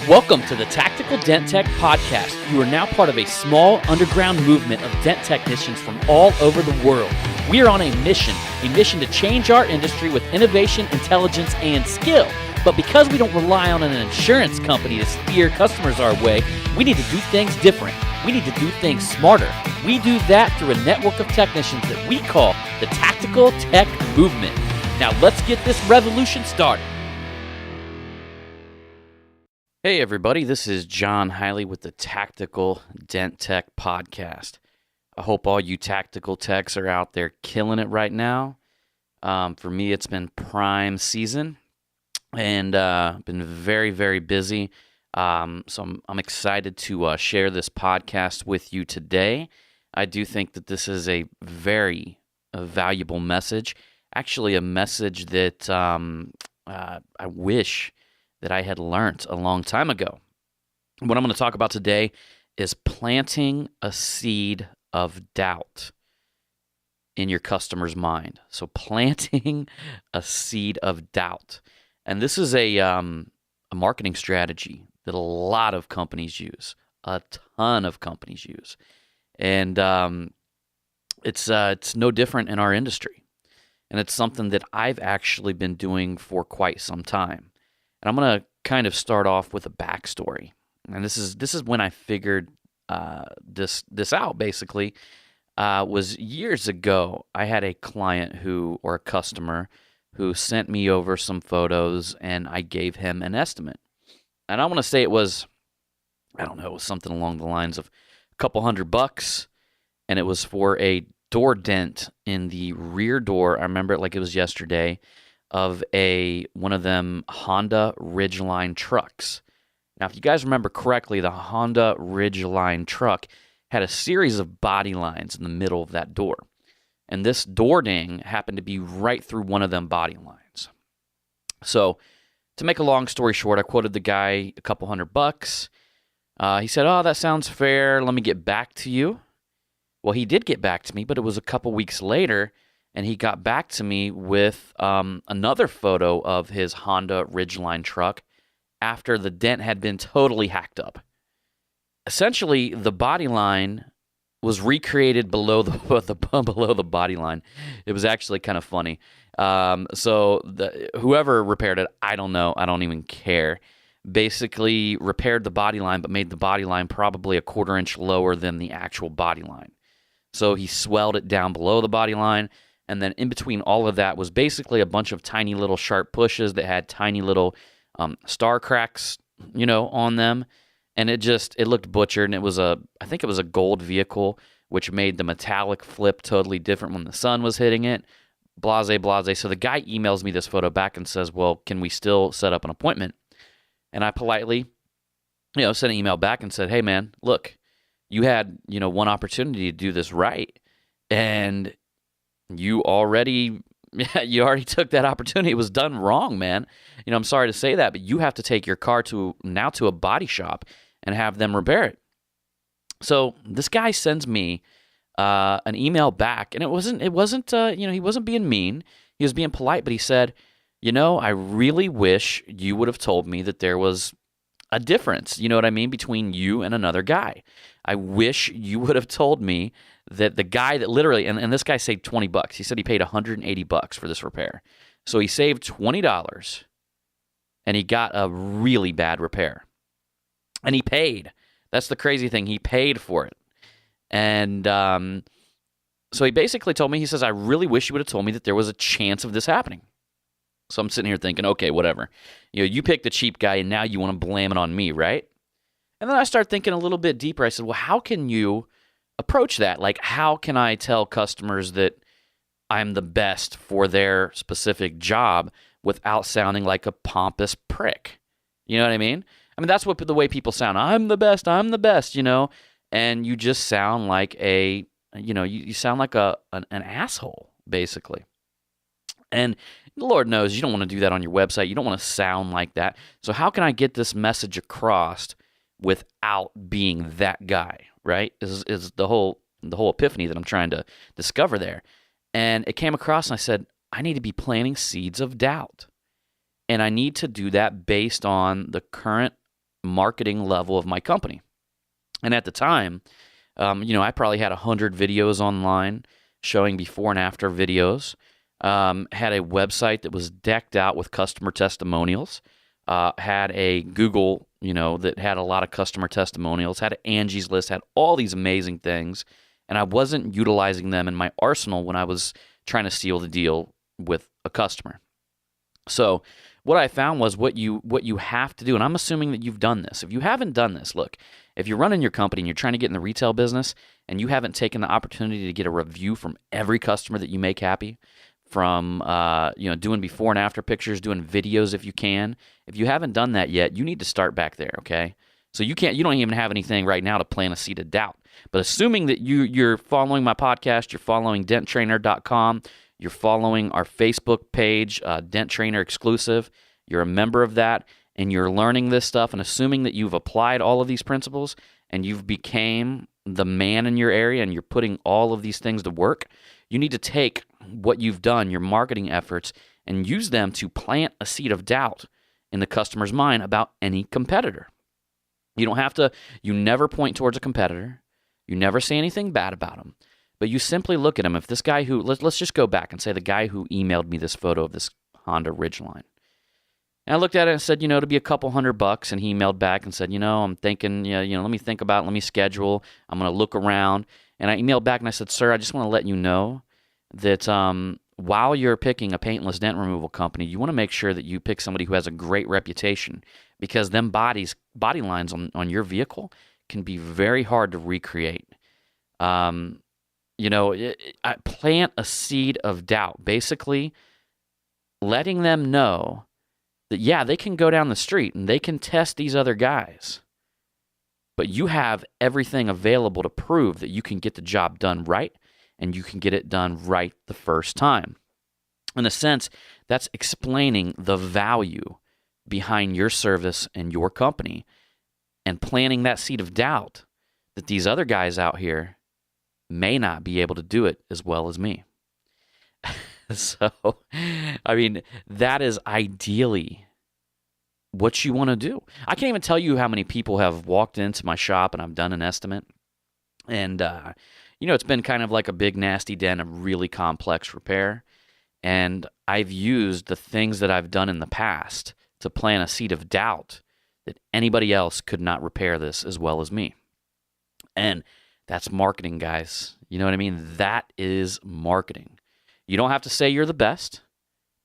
Welcome to the Tactical Dent Tech Podcast. You are now part of a small underground movement of dent technicians from all over the world. We are on a mission to change our industry with innovation, intelligence, and skill. But because we don't rely on an insurance company to steer customers our way, we need to do things different. We need to do things smarter. We do that through a network of technicians that we call the Tactical Tech Movement. Now let's get this revolution started. Hey everybody, this is John Hiley with the Tactical Dent Tech Podcast. I hope all you tactical techs are out there killing it right now. For me, it's been prime season and been very, very busy. So I'm excited to share this podcast with you today. I do think that this is a very valuable message. Actually, a message that I wish that I had learned a long time ago. What I'm going to talk about today is planting a seed of doubt in your customer's mind. So planting a seed of doubt. And this is a marketing strategy that a lot of companies use, a ton of companies use. And it's no different in our industry. And it's something that I've actually been doing for quite some time. And I'm going to kind of start off with a backstory. And this is when I figured this out, basically. Was years ago. I had a client or a customer who sent me over some photos, and I gave him an estimate. And I want to say it was, I don't know, something along the lines of a couple $100, and it was for a door dent in the rear door. I remember it like it was yesterday, of one of them Honda Ridgeline trucks. Now, if you guys remember correctly, the Honda Ridgeline truck had a series of body lines in the middle of that door. And this door ding happened to be right through one of them body lines. So, to make a long story short, I quoted the guy a couple $100. He said, "Oh, that sounds fair. Let me get back to you." Well, he did get back to me, but it was a couple weeks later, and he got back to me with another photo of his Honda Ridgeline truck after the dent had been totally hacked up. Essentially, the body line was recreated below the body line. It was actually kind of funny. So whoever repaired it, I don't know. I don't even care. Basically repaired the body line, but made the body line probably a 1/4 inch lower than the actual body line. So he swelled it down below the body line. And then in between all of that was basically a bunch of tiny little sharp pushes that had tiny little star cracks, on them. And it looked butchered. And I think it was a gold vehicle, which made the metallic flip totally different when the sun was hitting it. Blase, blase. So the guy emails me this photo back and says, "Well, can we still set up an appointment?" And I politely, sent an email back and said, "Hey, man, look, you had, one opportunity to do this right. And you already took that opportunity. It was done wrong, man. I'm sorry to say that, but you have to take your car to a body shop and have them repair it." So this guy sends me an email back, and it wasn't he wasn't being mean. He was being polite, but he said, "I really wish you would have told me that there was a difference, between you and another guy. I wish you would have told me that the guy that literally," and this guy saved $20. He said he paid $180 for this repair. So he saved $20, and he got a really bad repair. And he paid. That's the crazy thing. He paid for it. And so he basically told me, he says, "I really wish you would have told me that there was a chance of this happening." So I'm sitting here thinking, okay, whatever. You picked the cheap guy, and now you want to blame it on me, right? And then I start thinking a little bit deeper. I said, well, how can you approach that? Like, how can I tell customers that I'm the best for their specific job without sounding like a pompous prick? You know what I mean? I mean, that's the way people sound. I'm the best, and you just sound like you sound like an asshole, basically. And Lord knows you don't want to do that on your website. You don't want to sound like that. So how can I get this message across without being that guy, right? Is the whole epiphany that I'm trying to discover there. And it came across, and I said, I need to be planting seeds of doubt. And I need to do that based on the current marketing level of my company. And at the time, I probably had 100 videos online showing before and after videos. Had a website that was decked out with customer testimonials. Had a Google, that had a lot of customer testimonials. Had an Angie's List. Had all these amazing things, and I wasn't utilizing them in my arsenal when I was trying to seal the deal with a customer. So what I found was what you have to do, and I'm assuming that you've done this. If you haven't done this, look, if you're running your company and you're trying to get in the retail business and you haven't taken the opportunity to get a review from every customer that you make happy, from doing before and after pictures, doing videos if you can. If you haven't done that yet, you need to start back there, okay? So you don't even have anything right now to plant a seed of doubt. But assuming that you're following my podcast, you're following denttrainer.com, you're following our Facebook page, Dent Trainer Exclusive, you're a member of that, and you're learning this stuff, and assuming that you've applied all of these principles and you've became the man in your area and you're putting all of these things to work, you need to take what you've done, your marketing efforts, and use them to plant a seed of doubt in the customer's mind about any competitor. You don't have to, you never point towards a competitor. You never say anything bad about them. But you simply look at him. If this guy who, let's just go back and say the guy who emailed me this photo of this Honda Ridgeline. And I looked at it and said, it'd be a couple $100. And he emailed back and said, I'm thinking, let me think about it. Let me schedule. I'm going to look around. And I emailed back and I said, sir, I just want to let you know that while you're picking a paintless dent removal company, you want to make sure that you pick somebody who has a great reputation, because them body lines on your vehicle can be very hard to recreate. Plant a seed of doubt, basically letting them know that, yeah, they can go down the street and they can test these other guys, but you have everything available to prove that you can get the job done right, and you can get it done right the first time. In a sense, that's explaining the value behind your service and your company, and planting that seed of doubt that these other guys out here may not be able to do it as well as me. So, that is ideally what you want to do. I can't even tell you how many people have walked into my shop and I've done an estimate. And, it's been kind of like a big nasty dent, a really complex repair. And I've used the things that I've done in the past to plant a seed of doubt that anybody else could not repair this as well as me. And that's marketing, guys. You know what I mean? That is marketing. You don't have to say you're the best,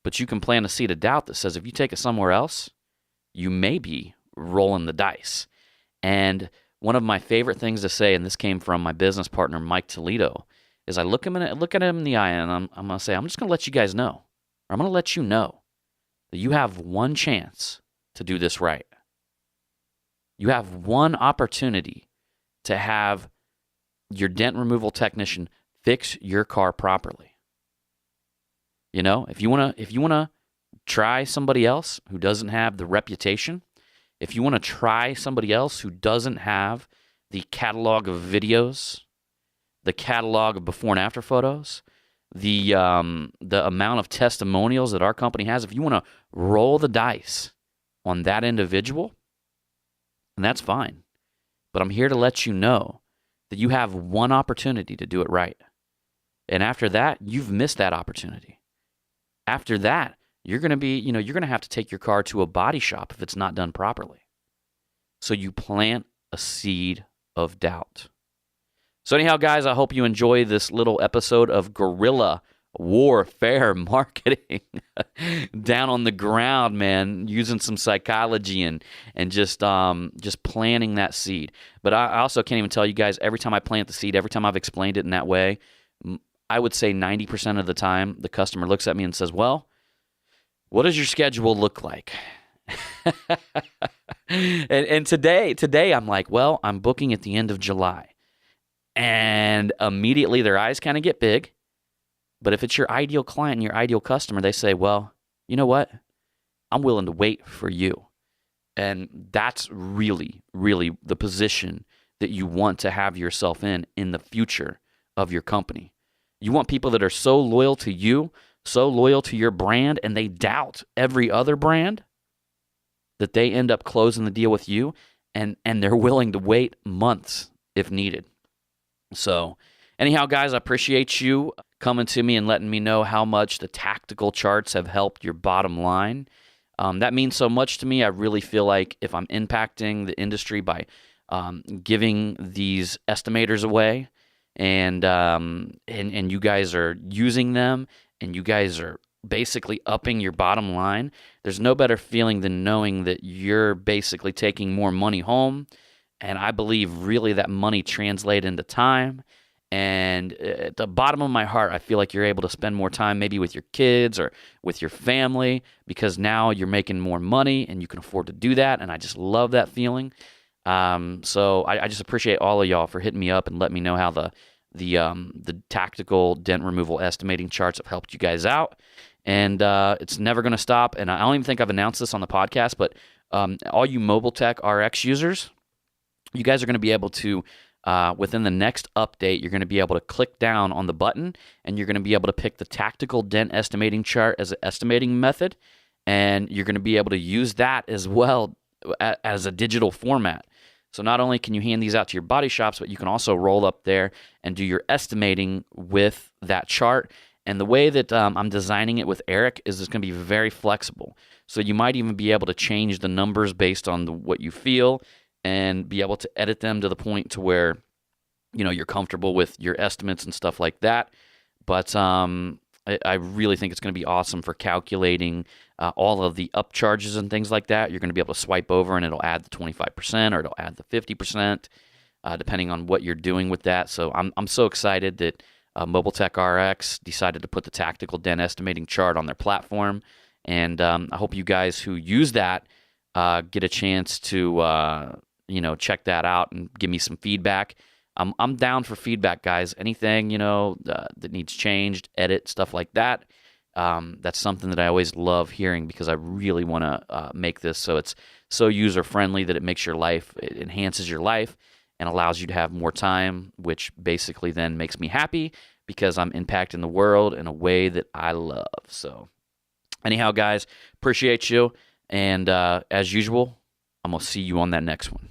but you can plant a seed of doubt that says if you take it somewhere else, you may be rolling the dice. And one of my favorite things to say, and this came from my business partner, Mike Toledo, is I look at him in the eye and I'm going to say, I'm just going to let you guys know, or I'm going to let you know that you have one chance to do this right. You have one opportunity to have your dent removal technician fix your car properly. If you want to try somebody else who doesn't have the reputation, if you want to try somebody else who doesn't have the catalog of videos, the catalog of before and after photos, the amount of testimonials that our company has, if you want to roll the dice on that individual, and that's fine. But I'm here to let you know that you have one opportunity to do it right. And after that, you've missed that opportunity. After that, you're going to have to take your car to a body shop if it's not done properly. So you plant a seed of doubt. So anyhow, guys, I hope you enjoy this little episode of guerrilla warfare marketing down on the ground, man, using some psychology and just planting that seed. But I also can't even tell you guys, every time I plant the seed, every time I've explained it in that way, I would say 90% of the time the customer looks at me and says, well, what does your schedule look like? and today I'm like, well, I'm booking at the end of July. And immediately their eyes kind of get big. But if it's your ideal client and your ideal customer, they say, well, you know what? I'm willing to wait for you. And that's really, really the position that you want to have yourself in the future of your company. You want people that are so loyal to you, so loyal to your brand, and they doubt every other brand. that they end up closing the deal with you, and they're willing to wait months if needed. So anyhow, guys, I appreciate you coming to me and letting me know how much the tactical charts have helped your bottom line. That means so much to me. I really feel like if I'm impacting the industry by giving these estimators away, and you guys are using them, and you guys are basically upping your bottom line, there's no better feeling than knowing that you're basically taking more money home. And I believe really that money translates into time. And at the bottom of my heart, I feel like you're able to spend more time maybe with your kids or with your family, because now you're making more money and you can afford to do that. And I just love that feeling. So I just appreciate all of y'all for hitting me up and letting me know how the tactical dent removal estimating charts have helped you guys out. And it's never going to stop. And I don't even think I've announced this on the podcast, but all you Mobile Tech RX users, you guys are going to be able to, within the next update, you're going to be able to click down on the button, and you're going to be able to pick the tactical dent estimating chart as an estimating method, and you're going to be able to use that as well as a digital format. So not only can you hand these out to your body shops, but you can also roll up there and do your estimating with that chart. And the way that I'm designing it with Eric is it's going to be very flexible. So you might even be able to change the numbers based on what you feel, and be able to edit them to the point to where, you know, you're comfortable with your estimates and stuff like that. But I really think it's going to be awesome for calculating all of the upcharges and things like that. You're going to be able to swipe over and it'll add the 25% or it'll add the 50%, depending on what you're doing with that. So I'm so excited that Mobile Tech RX decided to put the tactical dent estimating chart on their platform. And I hope you guys who use that get a chance to check that out and give me some feedback. I'm down for feedback, guys. Anything that needs changed, edit, stuff like that. That's something that I always love hearing, because I really want to make this so it's so user friendly that it makes your life, it enhances your life and allows you to have more time, which basically then makes me happy because I'm impacting the world in a way that I love. So anyhow, guys, appreciate you. And as usual, I'm going to see you on that next one.